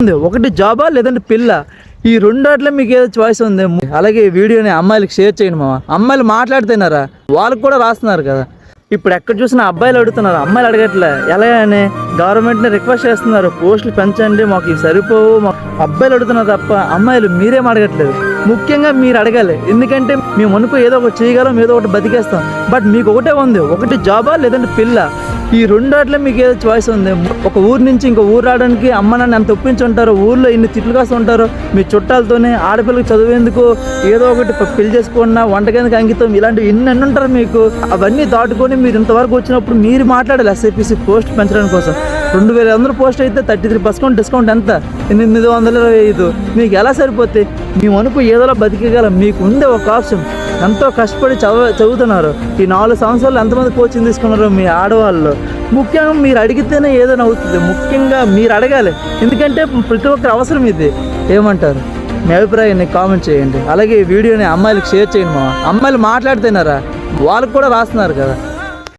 ఒకటి జాబా లేదంటే పిల్ల, ఈ రెండాట్లో మీకు ఏదో చాయిస్ ఉంది. అలాగే ఈ వీడియోని అమ్మాయిలకి షేర్ చేయండి మామ. అమ్మాయిలు మాట్లాడుతున్నారా, వాళ్ళకి కూడా రాస్తున్నారు కదా. ఇప్పుడు ఎక్కడ చూసినా అబ్బాయిలు అడుగుతున్నారు, అమ్మాయిలు అడగట్లే. ఎలా అని గవర్నమెంట్ని రిక్వెస్ట్ చేస్తున్నారు, పోస్టులు పెంచండి, మాకు ఇవి సరిపోవు. అబ్బాయిలు అడుగుతున్నారు తప్ప అమ్మాయిలు మీరేం అడగట్లేదు. ముఖ్యంగా మీరు అడగాలి, ఎందుకంటే మేము అనుకో ఏదో ఒకటి చేయగలం, ఏదో ఒకటి బతికేస్తాం. బట్ మీకు ఒకటే ఉంది, ఒకటి జాబా లేదంటే పిల్ల, ఈ రెండాట్లో మీకు ఏదో చాయిస్ ఉంది. ఒక ఊరు నుంచి ఇంకో ఊరు రావడానికి అమ్మ నాన్న ఎంత ఒప్పించుంటారో, ఊర్లో ఇన్ని తిట్లు కాస్తూ ఉంటారో, మీ చుట్టాలతోనే ఆడపిల్లకి చదివేందుకు ఏదో ఒకటి పెళ్లి చేసుకున్నా, వంటగదికి అంకితం, ఇలాంటివి ఎన్ని అన్ని ఉంటారు మీకు. అవన్నీ దాటుకొని మీరు ఇంతవరకు వచ్చినప్పుడు మీరు మాట్లాడాలి ఎస్ఐపిసి పోస్ట్ పెంచడానికి కోసం. 2500 పోస్ట్ అయితే 33% డిస్కౌంట్ ఎంత, 825. మీకు ఎలా సరిపోతే మేము అనుకు ఏదోలా బతికేగలం. మీకు ఉండే ఒక ఆప్షన్, ఎంతో కష్టపడి చదువుతున్నారు. ఈ 4 సంవత్సరాలు ఎంతమంది కోచింగ్ తీసుకున్నారు మీ ఆడవాళ్ళు. ముఖ్యంగా మీరు అడిగితేనే ఏదైనా అవుతుంది. ముఖ్యంగా మీరు అడగాలి, ఎందుకంటే ప్రతి ఒక్కరి అవసరం ఇది. ఏమంటారు? మీ అభిప్రాయాన్ని కామెంట్ చేయండి. అలాగే ఈ వీడియోని అమ్మాయిలకు షేర్ చేయండి మామ. అమ్మాయిలు మాట్లాడుతున్నారా, వాళ్ళకు కూడా రాస్తున్నారు కదా.